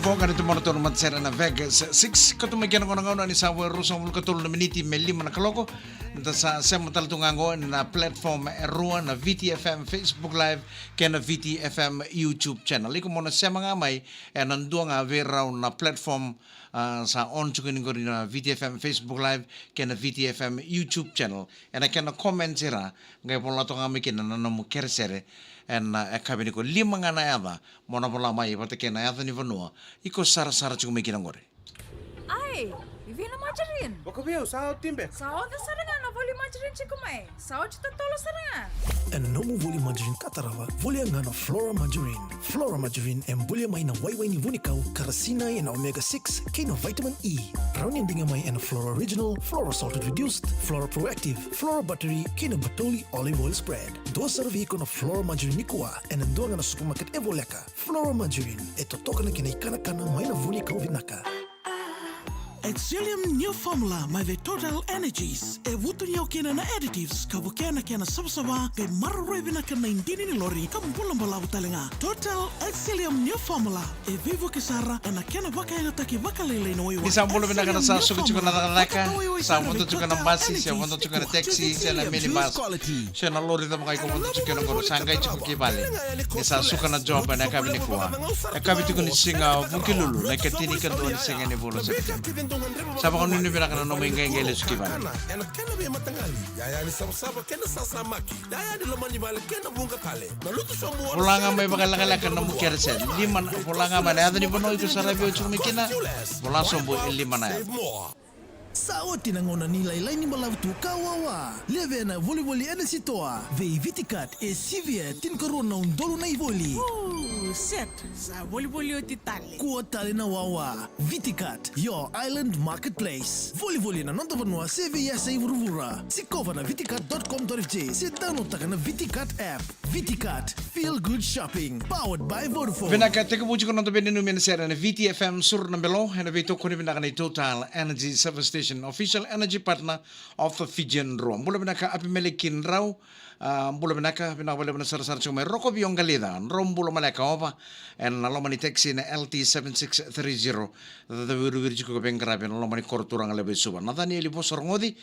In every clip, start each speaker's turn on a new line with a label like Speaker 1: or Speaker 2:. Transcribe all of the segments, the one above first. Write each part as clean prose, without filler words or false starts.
Speaker 1: po ganito mo na ito naman sa na Vegas 6 katumagyan ko na ni Sawa Rusong Mulkatul na miniti may 5 na kaloko sa semutal tungango na platform Ruan na VTFM Facebook Live kaya na VTFM YouTube channel. Iko mo na siya mga may nandua nga veraw na platform sa on chukunin ko rin na VTFM Facebook Live kaya na VTFM YouTube channel. And I can comment sira ngayon po lang ito nga may kinananamu kersere en kabini ko 5 nga na yada mona pola mai pati kena yada ni vanua iko sara chuku meki nangore
Speaker 2: Ai, vina majarin.
Speaker 3: Baka biyo, sao timbe?
Speaker 2: Sao da sarangan na voli majarin chikumai. Sao chita tolo sarangan.
Speaker 4: En nomu voli margarine katarawa, voli angana Flora margarine. Flora margarine en bulia mai na waiwai ni vunikau, karasina en omega-6, kay na vitamin E. Raun yang dinga mai en Flora Original, Flora Salted Reduced, Flora Proactive, Flora Buttery, kay na Batoli Olive Oil Spread. Dua servi ko na Flora margarine nikua, en dua nga na supermarket evoleka. Flora margarine, ito toka na kinay kana mai na vunikau vinaka. Exilium new formula mai ve total energies. E vutu nyo kena na additives. Kabu kena sabsawa. Pe marroi na kena indini ni lori. Kamu pulang balabu talinga. Total Exilium new formula. E vivo kisara. Ena kena baka ena taki baka lele no iwa.
Speaker 1: Isang pulo bina kana sa suki chuka na naka. Sa monto chuka na basi. Sa monto chuka na taxi. Sa na minibus. Sa na lori na mga monto chuka na goro. Sangay chuka kibali. Isa suka na job na kabi ni kuha. Kabi tuko ni singa bukilulu. Na katini ka doon singa ni bolo sa Sapa kung nini pinaka na nomay ngay ngay lesu kiban. Pula nga may bakalakalakan na mukir sen. Pula nga man ada ni bono itu sarabio chumikina. Pula sombo 5 na.
Speaker 4: Sao tinangona nilai lain malautu kawawa. Leve na voli energy toa. Vei Viticat e sivia tin korona dolu na ivoli.
Speaker 5: Set sa voli o titali.
Speaker 4: Kuota na wawa. Viticat, your island marketplace. Voli na nonta vanua sevia sa ivuruvura. Sikova na viticat.com.fj. Sit download taka na Viticat app. Viticat, feel good shopping. Powered by Vodafone.
Speaker 1: Pinaka teka buji ko nonto beninu minasera na VTFM sur na belo. Hena vito ko ni pinaka na Total Energy Service Station. Official energy partner of the Fijian Rome. Mula binaka api melikin raw, mula binaka pinaka bala sar chumay roko biyong galida. Rom mula malaka opa and nalomani taxi na LT7630. The wiru ko bengkrabe nalomani korturang lebe suba. Nadani eli posor ngodi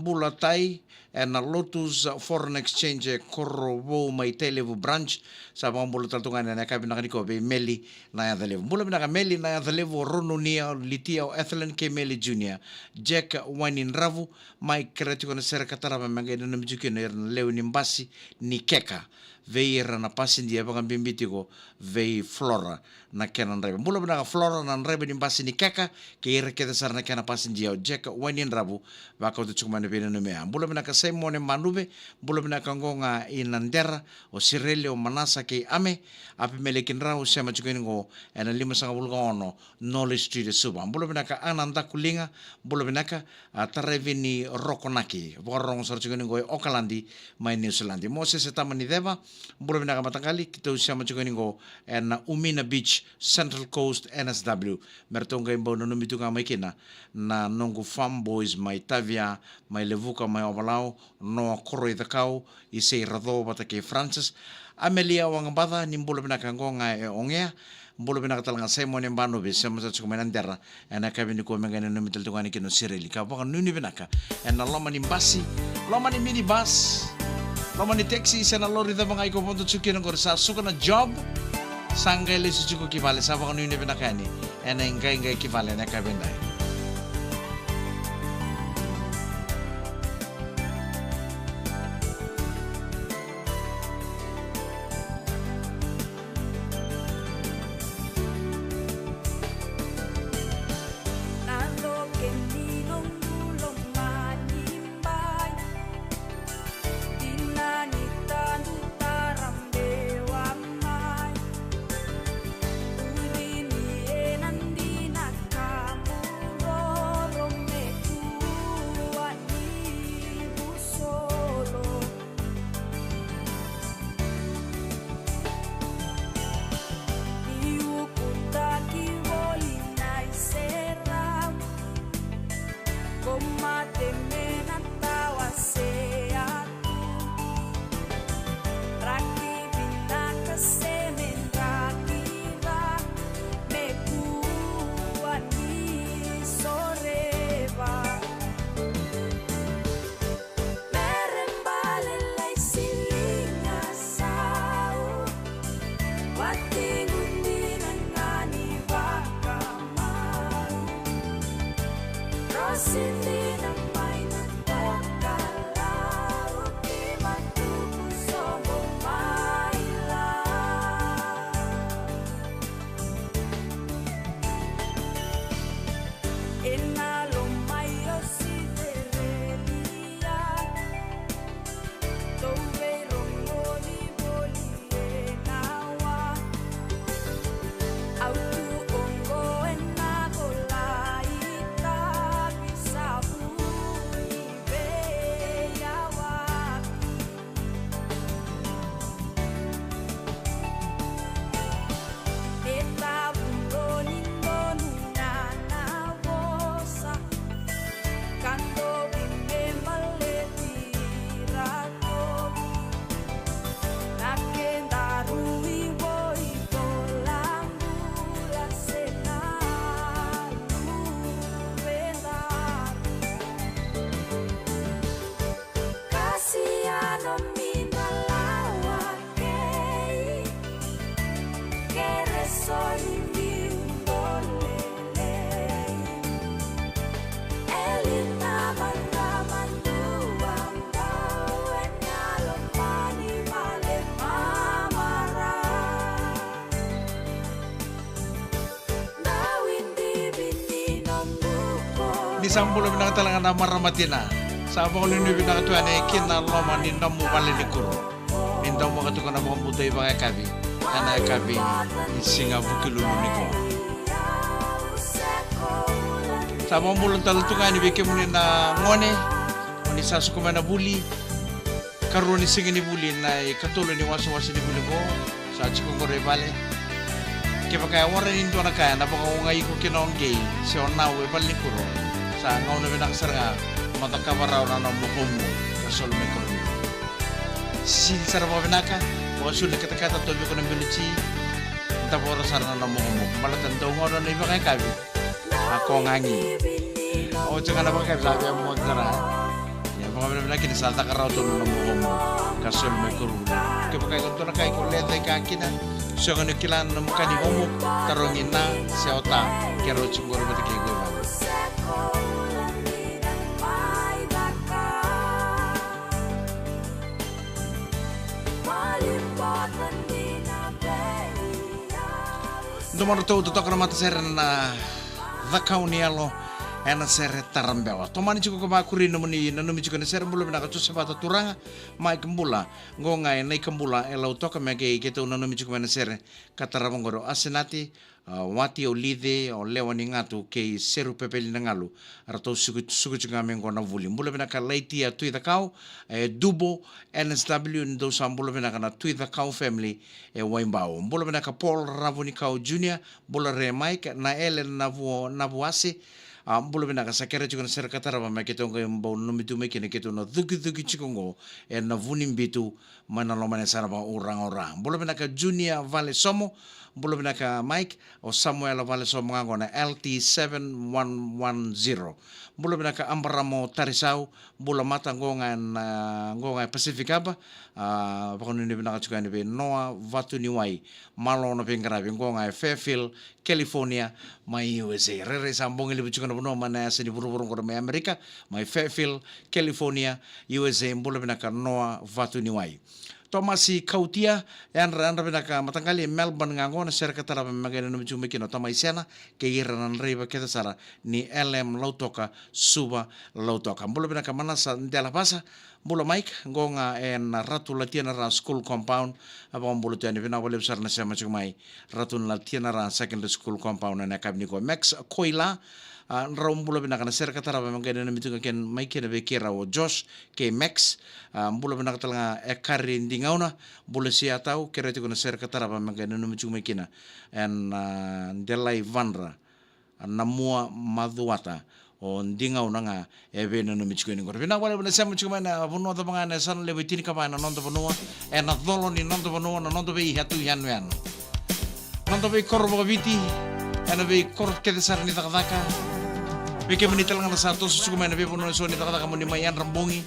Speaker 1: mula tai and Lotus Foreign Exchange korobo may televu branch sa mga mula taltungan na kabi nakaniko be Meli na yadalevu. Mula binaka Meli na yadalevu Ronunia Litia Ethelen K Meli Junior. Jack Wanin Ravu, mai kreatiko na sera katarama mga ina na mjuki na leo ni mbasi ni keka. Vei era na pasi ndia baka bimbiti ko vei Flora na kenan rebe. Mula bina ka Flora na rebe ni mbasi ni keka ke ira keda sar na kena pasi ndia Jack Wanin Ravu baka utu chukuma na pina numea. Mula bina ka Simone Manube, mula bina ka ngonga inandera o Sirele o Manasa ke ame api melekin rahu sema chukini ngo ena 5 sanga bulga ono Knowledge Street suba. Mula bina ka Ananda Kulinga, mula bina ka tarevini Rokonaki. Borong sar chukini ngo Okalandi mai New Zealand. Moses etamani deva Mula binaka matangkali kita usia macam ko na Umina Beach Central Coast NSW mertonga imbo no numitu nga maikina na nongo farm boys mai Tavia mai Levuka mai Ovalau no koroi takau isei rado batake Francis Amelia wangabada ni mula binaka ngonga ongea mula binaka talanga Simon Mbano be sama sa kumenandera na kabini ko mengana numitul tungani kino Sireli ka baka nuni binaka na loma ni basi loma ni minibus Lama ni taxi sa na lori da mga ikopunto tsuki ng korsa suka na job sanggay le suko kivale sa baka nuni pinakani ena ingay kivale na kabinday. Di sambulo binakatalangan na maramatina. Sa abang nino binakatuan ay kinaloma nindaw mo palilikuro. Nindaw mo katukan na mga buto ibang ekabi. Ana ekabi isinga bukilulu niko. Sa abang bulong talutungan ibigay mo na ngone. Ni sasu ko na buli. Karoon ni singin ni buli na ikatulo ni waso-waso ni buli ko. Sa chikong kore bale. Kaya kaya wala rin doon na kaya napaka ngayon ko kinonggay. Siya na uwe palikuro. Sa ngaw na binakasar nga, matakabaraw na ng mukhong mo, kasol may kurmi. Sinsara mo binaka, wasul na katakata tobi ko ng biluchi, tapos rasar na ng mukhong mo. Malatan daw nga na iba kaya kabi, ako ngangi. O tsaka na ba kayo, sabi ang mga tara. Yan mga binaka, kinisalta ka raw to ng mukhong mo, kasol may kurmi. Kaya pa kayo kung na kayo kung letay ka kina, siya nga nakilan ng mukha ni umuk, tarongin na, siya ota, kaya ro siguro ba tayo kayo. Dumaro to tutok na mata sere na dhakau ni alo ena sere tarambewa. Tomani chuko kama kuri nomuni na nomi chuko na sere mbula bina katu sebata turanga mai kembula ngonga nai kembula ela utoka mege keto na nomi chuko na sere katarabongoro asenati wati o lide o lewani ngatu ke seru pepeli na ngalu arato suku chuka mengo na vuli mbula bina ka laiti a tui dhakau dubo NSW ndo sa mbula bina ka na tui dhakau family waimbao mbula bina ka Paul Ravunikau Junior mbula re Mike na Ellen Navuasi mbula bina ka sakere chuka na sere kataraba me keto ngai mbau nomitu me kene keto na dhuki chikongo na vunimbitu mana lomane saraba orang mbula bina ka Junior Vale Somo mbula bina ka Mike o Samuel Vale Somo ngona LT7110 mbula bina ka Ambaramo Tarisau mbula mata ngonga Pacific aba pakon ni bina ka chuka ni be Noah Vatuniwai malo na pingarabi ngonga Fairfield California mai USA rere sambong ili buchuka na buno mana sa ni buru-buru ko mai Amerika mai Fairfield California USA mbula bina ka Noah Vatuniwai Tomasi Kautia yan ran bina ka matanggali Melbourne ngango na sir katara magana no chumi kino tamay sena ke iranan reba keta sara ni LM Lautoka Suba Lautoka mbula bina ka manasa ndela pasa mbula Mike ngonga en ratu latiana ran school compound apa mbula tiani bina wale besar na sema chumai ratu latiana ran secondary school compound na kabni ko Max Koila raum bula bina kana ser katara magana no mitu ken Mike na bekera o Josh ke Max mbula bina katala ekari ndingauna bula sia tau kera tu kuna ser katara magana no mitu mekina en delai vanra namua maduata o ndingau nanga ebe no mitu ni ngor bina wala bina sema chuma na vuno ta bangana san le bitini kama na nondo vuno en adolo ni nondo vuno na nondo be hatu yanwen nondo be korbo biti en be kor kede sar ni takdaka Beke menit lang na sato susukuman na puno so ni takata mo ni mayan rambongi.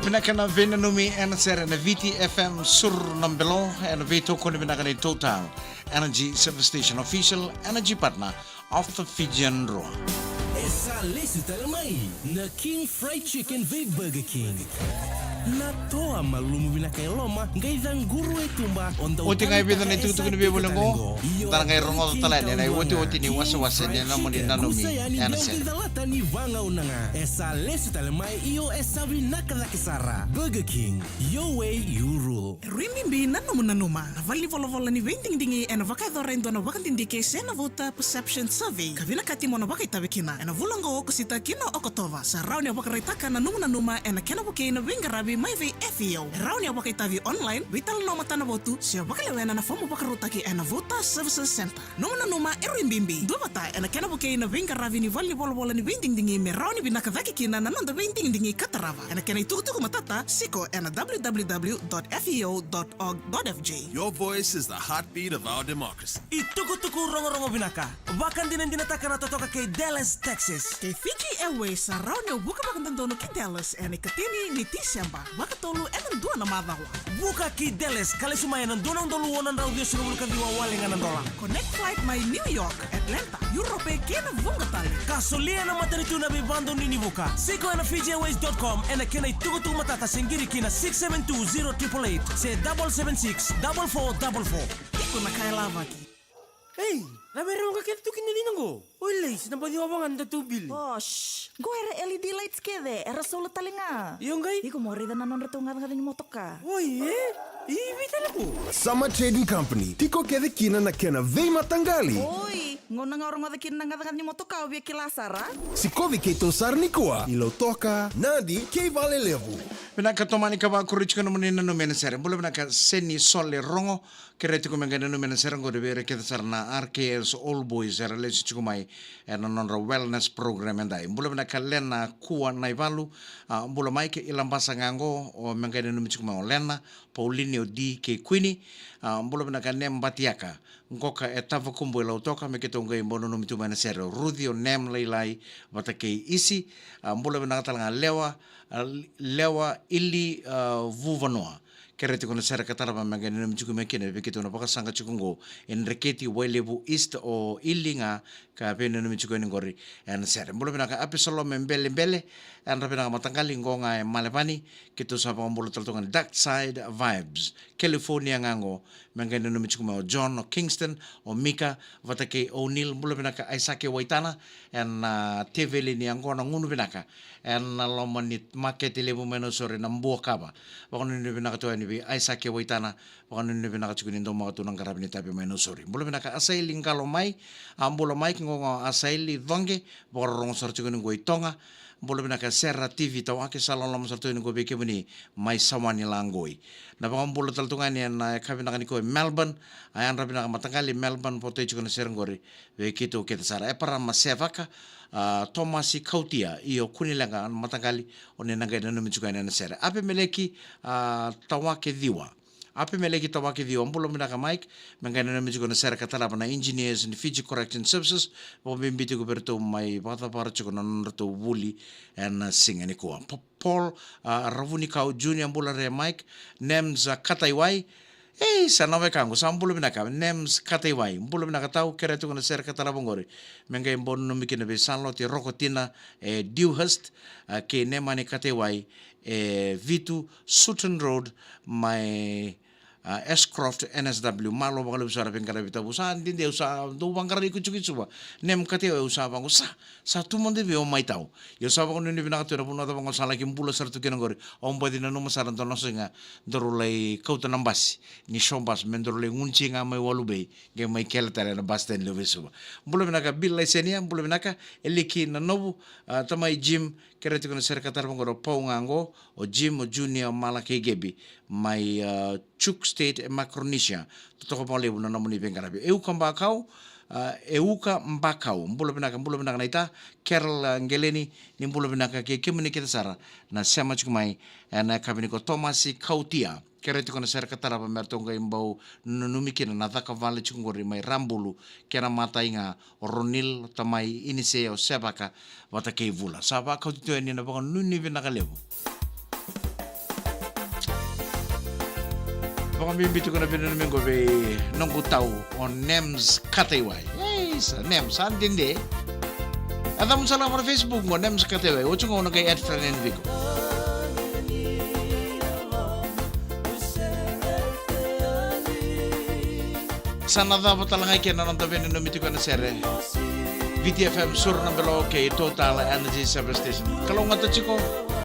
Speaker 1: Pinakana venanumi and sera na VTFM sur nambelo and veto koni pinakana Total Energy Service Station official energy partner of the Fijian Roa.
Speaker 3: Essa lesi talamai na King Fried Chicken ve Burger King. Na toa malumu binakai loma ngai guru etumba onda
Speaker 1: Oti ngai bida na tutu kuni bebo lengo. Tara ngai rongo tala ni oti ni wasa ni na moni nanumi and sera.
Speaker 3: Tani vanga unanga. Essa lesi talamai iyo essa binaka la kisara. Burger King, your way you rule.
Speaker 5: Rimimbi nanuma vali vola ni vending dingi ena vakai dorendo na vakantindike sena vota perception survey kavina katimo na vakai tabekina ena vulango kusita kino okotova sa rauni avakaritaka na numa ena kena buke na vingarabi mai ve FEO rauni avakai tavi online vital no matana votu se vakalewena na fomu vakarutaki ena vota services center numa rimimbi duvata ena kena buke na vingarabi ni vali vola ni vending dingi me rauni binaka vaki kina na nanda vending dingi katarava ena kena itukutuku matata siko ena www.feo.org.fj.
Speaker 6: Your voice is the heartbeat of our democracy.
Speaker 3: Itukutuku rongo binaka. Wakan dinataka na totoka kay Dallas, Texas.
Speaker 5: Kay Fiji Airways sa raunyo buka bakantandono ki Dallas ene katini ni Tisyamba bakatolu enen dua na madawa.
Speaker 3: Buka ki Dallas kali sumaya ng dunang duluwanan raw Diyos rumulkan diwawali nga ng dola.
Speaker 5: Connect flight may New York, Atlanta, Europe kena vungatali.
Speaker 3: Kasulia na matanitu na bibando ni Buka. Siko na FijiAirways.com ene kena itukutuku matata singiri kina 672-0888 se 766-4444.
Speaker 5: Iko na kailava ki.
Speaker 7: Hey, nameron ka kaya tukin na din ako. Uy, Lace, napadiwabangan na tubil.
Speaker 8: Bosh, go era LED lights kede, era solar talinga.
Speaker 7: Yung gay?
Speaker 8: Iko mo rin na non retungan nga din motok ka.
Speaker 7: Uy, ibitan ako.
Speaker 9: Sama Trading Company, tiko kede kina na kena vei matangali.
Speaker 8: Oi, ngona nga orang kin nga nga motok ka ubi kilasara.
Speaker 9: Si kovi kei tosar nikua, ilo toka, nadi kei vale levu.
Speaker 1: Pinaka tomani ka ba kurich ka naman na numena sera. Bula pinaka seni sole rongo kereti ko mengana numena sera ngo debere kita sarna RKS All Boys era lesi chukumai era nonra wellness program endai. Bula pinaka lena kuwa naivalu bula mai ke ilambasa ngango o mengana numena chukumai lena Paulinho D ke Queenie bula pinaka nem batiaka ngoka etava kumbo ila utoka me ketonga imbono no mituma na sera Rudio nem leilai watake isi bula pinaka talanga lewa ili vuvanoa kereti kona sera kataraba mangani na mchuku mekene bekitu na paka sanga chukungo enreketi wailevu east o ilinga ka pene na mchuku ngori en sera mbulo binaka apisolo mbele en rabina matangali ngonga malepani kitu sa pambulo taltongan dark side vibes California ngango mangani na mchuku mo John o Kingston o Mika vatake O'Neil mbulo binaka Isake Waitana en TV ni angona ngunu binaka en lomanit market levu menosore na mbuokaba wakano ni binaka to ni Isake Waitana wakano ni binaka chukuni ndo mga tunang karabini tapi menosore mbulo binaka asaili ngalo mai ambulo mai ngongo asaili vonge borong sor chukuni ngoi tonga mbulo binaka serra TV tawake salolom sor chukuni ngoi beke buni mai sawani langoi na baka mbulo taltungan yan kabinaka ni ko Melbourne ayan rabinaka matangali Melbourne pote chukuni serngori bekitu kita sara para masevaka Tomasi Kautia iyo kunilanga matangali one nangai na numichuka na sera ape meleki tawake diwa mbulo minaka Mike mangai na numichuka na sera katalaba na engineers in Fiji Correction Services bobimbiti ko berto mai bata para chuko na nrto wuli and singani ko Paul Ravunikau Junior mbula re Mike names Kataiwai sana me kango sambulo binaka names Kataiwai mbulo binaka tau keretu kuna ser katalabongori menga mbon no mikine be Sanloti Rokotina Dewhurst ke nemane Kataiwai Vitu Sutton Road my Escroft NSW malo bakal usara pengkara bita busan din dia usa do bangkara ikut suba nem Kataiwai usa bangu sa tu monde be o mai tau yo sa bangu ni binaka tu na bangu sala kimbulo sartu kenangori omba dina no masaran to no singa dorulai kauta nambasi ni shombas mendorulai nguncinga mai walube ge mai keltare na basten love suba bulo binaka bill senia bulo binaka eliki na nobu tamai gym kereti kuna ser katar bangu pau ngango o gym o junior malake gebi mai Chuk State Micronesia toko pole buna namuni bengarabi euka mbakau mbulo binaka naita Carol Ngeleni ni mbulo binaka ke kimuni kita sara na sama chukumai na kabini ko Tomasi Kautia kereti kono ser katara pa mertonga imbau nunumikina na thaka vale chungori mai rambulu kena mata inga Ronil tamai inise o sebaka wata ke vula saba Kautito ni na baka nuni binaka levu Baka bibito ko na binunumin ko be nungkutaw o NEMS Kateway. Sa NEMS, saan tindi? At ang salam mo na Facebook mo, NEMS Kateway. Ucho ko na kay Ed Fran Enrico. Sana dapat talaga kaya nanontabi na numiti ko na sere. VTFM Sur ng Belo kay Total Energy Service Station. Kalungan to chiko.